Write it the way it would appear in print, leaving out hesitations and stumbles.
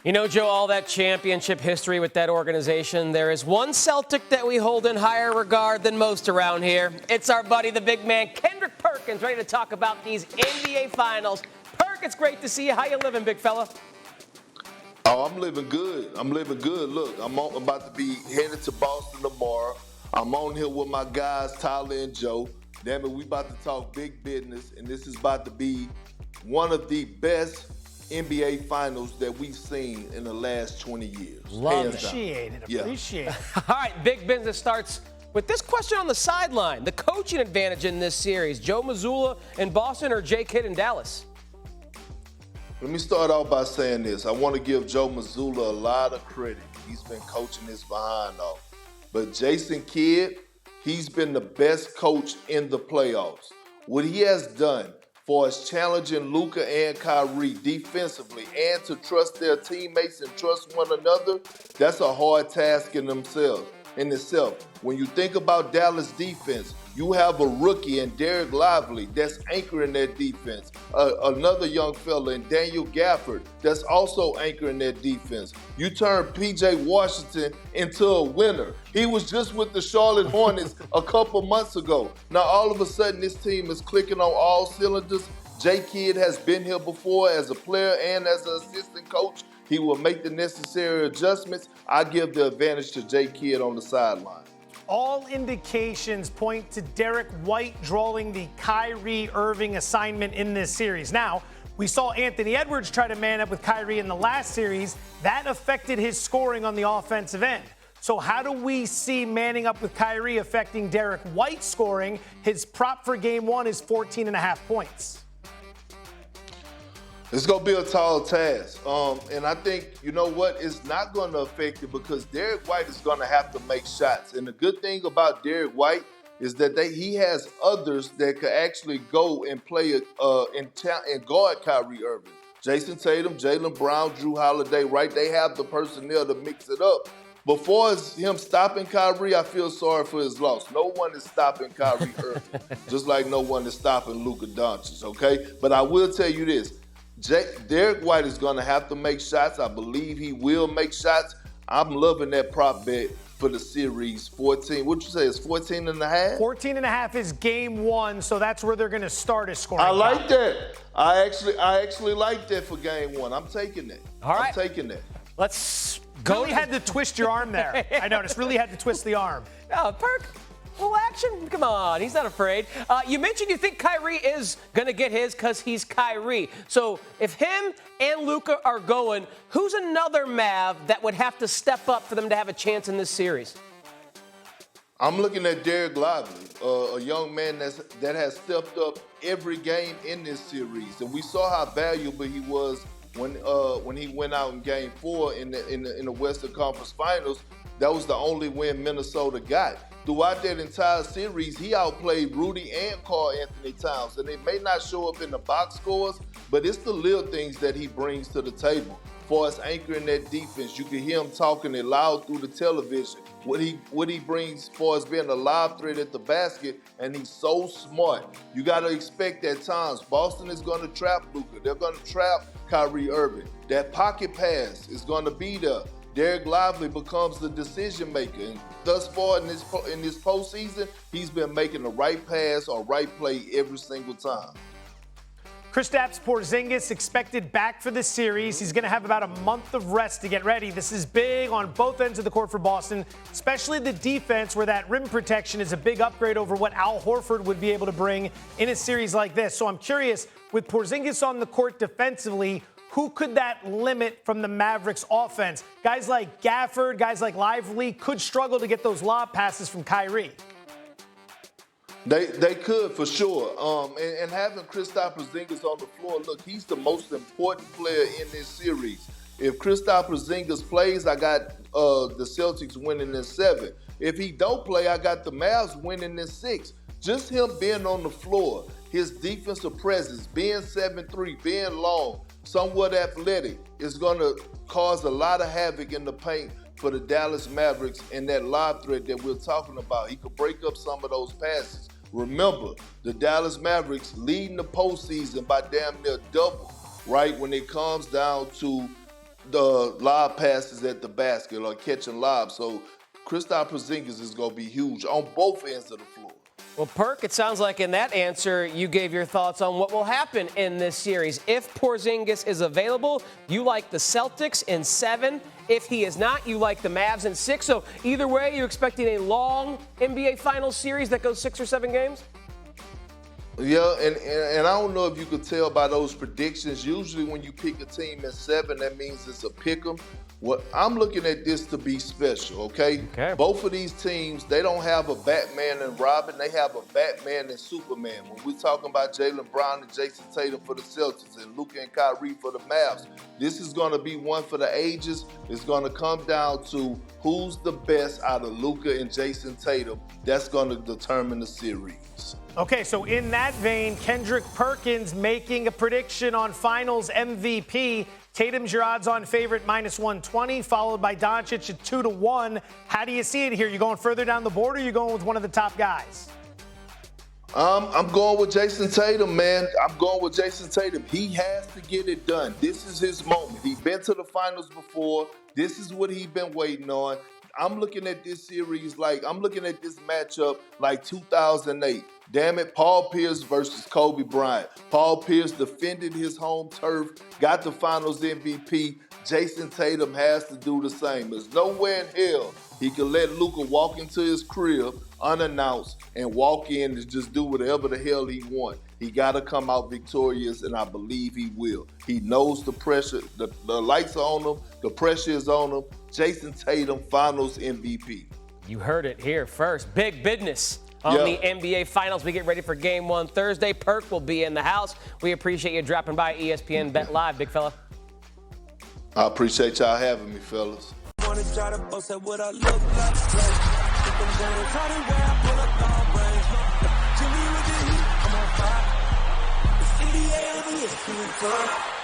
You know, Joe, all that championship history with that organization, there is one Celtic that we hold in higher regard than most around here. It's our buddy, the big man, Kendrick Perkins, ready to talk about these NBA Finals. Perk, it's great to see you. How you living, big fella? Oh, I'm living good. Look, I'm about to be headed to Boston tomorrow. I'm on here with my guys, Tyler and Joe. Damn it, we about to talk big business, and this is about to be one of the best NBA Finals that we've seen in the last 20 years. Appreciate it. All right, big business starts with this question on the sideline. The coaching advantage in this series, Joe Mazzulla in Boston or Jay Kidd in Dallas? Let me start off by saying this. I want to give Joe Mazzulla a lot of credit. He's been coaching his behind off. But Jason Kidd, he's been the best coach in the playoffs. What he has done for us challenging Luka and Kyrie defensively and to trust their teammates and trust one another, that's a hard task in itself. When you think about Dallas defense, you have a rookie in Derek Lively that's anchoring that defense. Another young fella in Daniel Gafford that's also anchoring that defense. You turn P.J. Washington into a winner. He was just with the Charlotte Hornets a couple months ago. Now all of a sudden this team is clicking on all cylinders. Jay Kidd has been here before as a player and as an assistant coach. He will make the necessary adjustments. I give the advantage to Jay Kidd on the sideline. All indications point to Derek White drawing the Kyrie Irving assignment in this series. Now, we saw Anthony Edwards try to man up with Kyrie in the last series. That affected his scoring on the offensive end. So how do we see manning up with Kyrie affecting Derek White's scoring? His prop for game one is 14.5 points. It's going to be a tall task. And I think, you know what, it's not going to affect it because Derek White is going to have to make shots. And the good thing about Derek White is that he has others that could actually go and play and guard Kyrie Irving. Jason Tatum, Jaylen Brown, Drew Holiday, right? They have the personnel to mix it up. Before him stopping Kyrie, I feel sorry for his loss. No one is stopping Kyrie Irving, just like no one is stopping Luka Doncic, okay? But I will tell you this. Derek White is going to have to make shots. I believe he will make shots. I'm loving that prop bet for the series. 14, what'd you say, it's 14.5? 14.5 is game one, so that's where they're going to start his scoring. I like that. I actually like that for game one. I'm taking that. All right. I'm taking that. Let's go. Really had to twist your arm there. I noticed. Really had to twist the arm. No, Perk. Well, action, come on, he's not afraid. You mentioned you think Kyrie is going to get his because he's Kyrie. So if him and Luka are going, who's another Mav that would have to step up for them to have a chance in this series? I'm looking at Derek Lively, a young man that has stepped up every game in this series. And we saw how valuable he was when he went out in Game 4 in the Western Conference Finals. That was the only win Minnesota got. Throughout that entire series, he outplayed Rudy and Karl Anthony Towns. And it may not show up in the box scores, but it's the little things that he brings to the table. For us anchoring that defense, you can hear him talking it loud through the television. What he brings for us being a live threat at the basket, and he's so smart. You got to expect at times Boston is going to trap Luka. They're going to trap Kyrie Irving. That pocket pass is going to be there. Derek Lively becomes the decision maker. And thus far in this postseason, he's been making the right pass or right play every single time. Kristaps Porzingis expected back for this series. He's going to have about a month of rest to get ready. This is big on both ends of the court for Boston, especially the defense where that rim protection is a big upgrade over what Al Horford would be able to bring in a series like this. So I'm curious, with Porzingis on the court defensively, who could that limit from the Mavericks offense? Guys like Gafford, guys like Lively could struggle to get those lob passes from Kyrie. They could for sure. And having Kristaps Porzingis on the floor, look, he's the most important player in this series. If Kristaps Porzingis plays, I got the Celtics winning in 7. If he don't play, I got the Mavs winning in 6. Just him being on the floor, his defensive presence, being 7'3", being long, somewhat athletic, is going to cause a lot of havoc in the paint for the Dallas Mavericks and that lob threat that we're talking about. He could break up some of those passes. Remember, the Dallas Mavericks leading the postseason by damn near double, right? When it comes down to lob passes at the basket or catching lobs. So Kristaps Porzingis is going to be huge on both ends of the floor. Well, Perk, it sounds like in that answer you gave your thoughts on what will happen in this series. If Porzingis is available, you like the Celtics in 7. If he is not, you like the Mavs in 6. So either way, you're expecting a long NBA Finals series that goes 6 or 7 games? Yeah, and I don't know if you could tell by those predictions. Usually when you pick a team in 7, that means it's a pick 'em. Well, I'm looking at this to be special, okay? Both of these teams, they don't have a Batman and Robin. They have a Batman and Superman. When we're talking about Jaylen Brown and Jason Tatum for the Celtics and Luka and Kyrie for the Mavs, this is going to be one for the ages. It's going to come down to who's the best out of Luka and Jason Tatum. That's going to determine the series. Okay, so in that vein, Kendrick Perkins making a prediction on Finals MVP. Tatum's your odds-on favorite, -120, followed by Doncic at 2-1. How do you see it here? You going further down the board, or are you going with one of the top guys? I'm going with Jason Tatum, man. I'm going with Jason Tatum. He has to get it done. This is his moment. He's been to the finals before. This is what he's been waiting on. I'm looking at this series I'm looking at this matchup like 2008. Damn it, Paul Pierce versus Kobe Bryant. Paul Pierce defended his home turf, got the Finals MVP. Jason Tatum has to do the same. There's nowhere in hell he can let Luka walk into his crib unannounced and walk in and just do whatever the hell he wants. He got to come out victorious, and I believe he will. He knows the pressure. The lights are on him. The pressure is on him. Jason Tatum, Finals MVP. You heard it here first. Big business on the NBA Finals. We get ready for Game 1 Thursday. Perk will be in the house. We appreciate you dropping by ESPN Bet Live, big fella. I appreciate y'all having me, fellas. Wanna try to boast at what I look like. Keep them going, try to wear, I pull up long range. Jimmy with the heat, I'm on fire. It's NBA, ESPN.